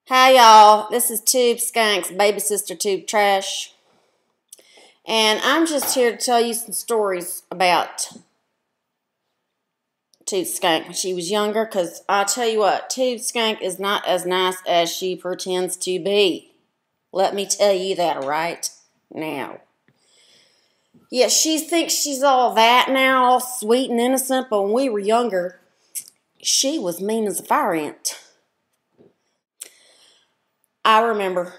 Hi y'all, this is TubeSkanke's baby sister TubeTrash, and I'm just here to tell you some stories about TubeSkanke when she was younger, because I'll tell you what, TubeSkanke is not as nice as she pretends to be. Let me tell you that right now. Yeah, she thinks she's all that now, all sweet and innocent, but when we were younger, she was mean as a fire ant. I remember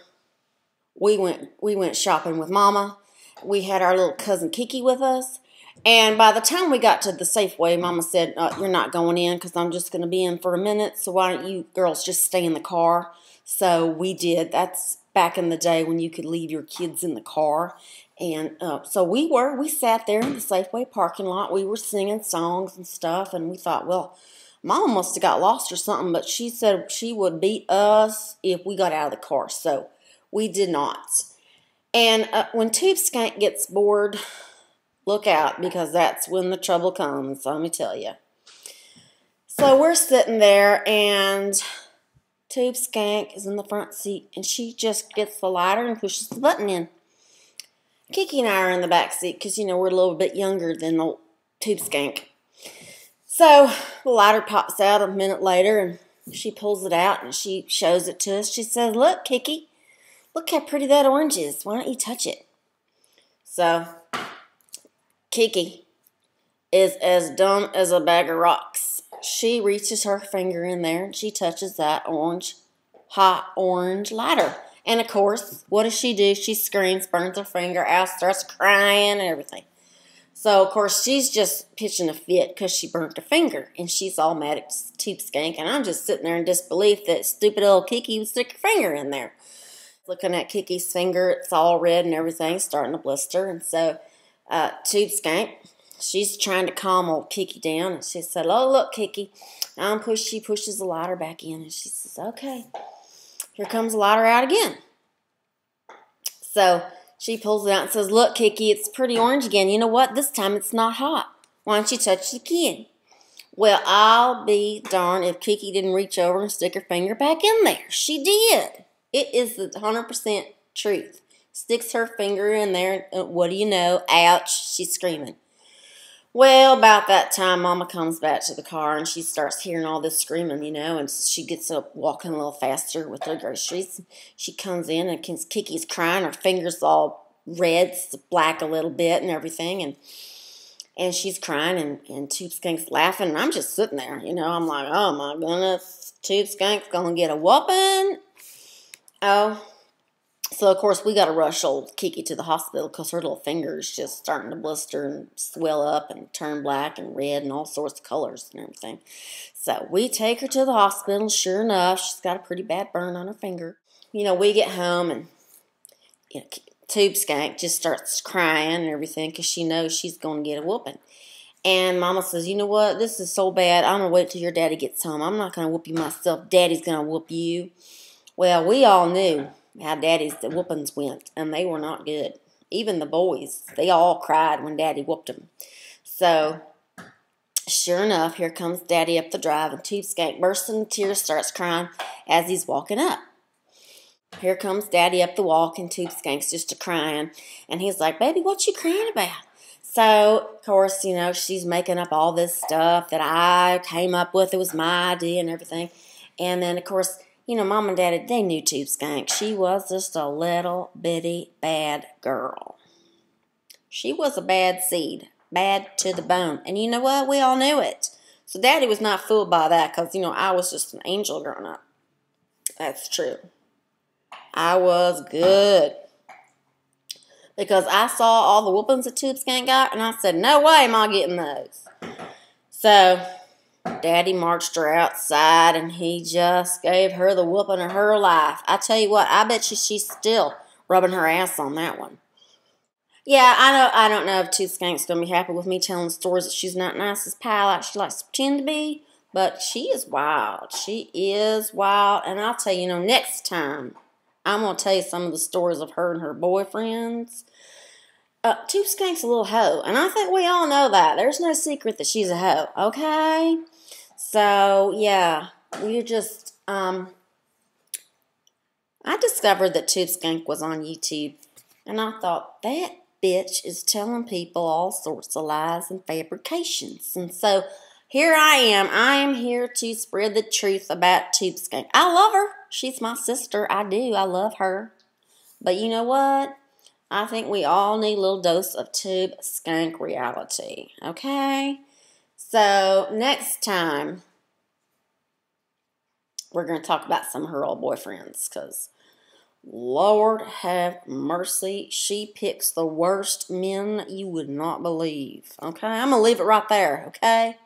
we went shopping with Mama. We had our little cousin Kiki with us. And by the time we got to the Safeway, Mama said, you're not going in because I'm just going to be in for a minute. So why don't you girls just stay in the car? So we did. That's back in the day when you could leave your kids in the car. And so we sat there in the Safeway parking lot. We were singing songs and stuff. And we thought, well, Mama must have got lost or something. But she said she would beat us if we got out of the car. So we did not. And when TubeSkanke gets bored, look out, because that's when the trouble comes, let me tell you. So we're sitting there, and TubeSkanke is in the front seat, and she just gets the lighter and pushes the button in. Kiki and I are in the back seat because, you know, we're a little bit younger than the TubeSkanke. So the lighter pops out a minute later, and she pulls it out, and she shows it to us. She says, look, Kiki, look how pretty that orange is. Why don't you touch it? So Kiki is as dumb as a bag of rocks. She reaches her finger in there and she touches that hot orange lighter. And of course, what does she do? She screams, burns her finger out, starts crying and everything. So, of course, she's just pitching a fit because she burnt her finger. And she's all mad at TubeSkanke. And I'm just sitting there in disbelief that stupid old Kiki would stick her finger in there. Looking at Kiki's finger, it's all red and everything, starting to blister. And so TubeSkanke, she's trying to calm old Kiki down, and she said, oh, look, Kiki. She pushes the lighter back in, and she says, okay, here comes the lighter out again. So she pulls it out and says, look, Kiki, it's pretty orange again. You know what? This time it's not hot. Why don't you touch it again? Well, I'll be darned if Kiki didn't reach over and stick her finger back in there. She did. It is the 100% truth. Sticks her finger in there, and what do you know? Ouch, she's screaming. Well, about that time, Mama comes back to the car, and she starts hearing all this screaming, you know, and she gets up walking a little faster with her groceries. She comes in, and Kiki's crying. Her finger's all red, black a little bit and everything, and she's crying, and TubeSkanke's laughing, and I'm just sitting there, you know. I'm like, oh, my goodness, TubeSkanke's going to get a whooping. Oh, so, of course, we got to rush old Kiki to the hospital because her little finger's just starting to blister and swell up and turn black and red and all sorts of colors and everything. So, we take her to the hospital. Sure enough, she's got a pretty bad burn on her finger. You know, we get home, and you know, TubeSkanke just starts crying and everything because she knows she's going to get a whooping. And Mama says, you know what, this is so bad, I'm going to wait till your daddy gets home. I'm not going to whoop you myself. Daddy's going to whoop you. Well, we all knew how Daddy's whoopings went, and they were not good. Even the boys, they all cried when Daddy whooped them. So, sure enough, here comes Daddy up the drive, and TubeSkanke bursts into tears, starts crying as he's walking up. Here comes Daddy up the walk, and TubeSkanke's just a-crying, and he's like, baby, what you crying about? So, of course, you know, she's making up all this stuff that I came up with. It was my idea and everything. And then, of course, you know, Mom and Daddy, they knew TubeSkanke. She was just a little bitty bad girl. She was a bad seed, bad to the bone. And you know what? We all knew it. So Daddy was not fooled by that because, you know, I was just an angel growing up. That's true. I was good. Because I saw all the whoopings that TubeSkanke got, and I said, no way am I getting those. So Daddy marched her outside, and he just gave her the whooping of her life. I tell you what, I bet you she's still rubbing her ass on that one. Yeah, I don't know if TubeSkanke's going to be happy with me telling stories that she's not nice as pie like she likes to pretend to be, but she is wild. She is wild, and I'll tell you, you know, next time, I'm going to tell you some of the stories of her and her boyfriends. TubeSkanke's a little hoe, and I think we all know that. There's no secret that she's a hoe, okay? So, yeah, we're just, I discovered that TubeSkanke was on YouTube, and I thought, that bitch is telling people all sorts of lies and fabrications. And so here I am. I am here to spread the truth about TubeSkanke. I love her. She's my sister. I do. I love her. But you know what? I think we all need a little dose of TubeSkanke reality. Okay? So next time, we're going to talk about some of her old boyfriends, because Lord have mercy, she picks the worst men you would not believe. Okay? I'm going to leave it right there. Okay?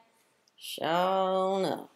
Sure enough.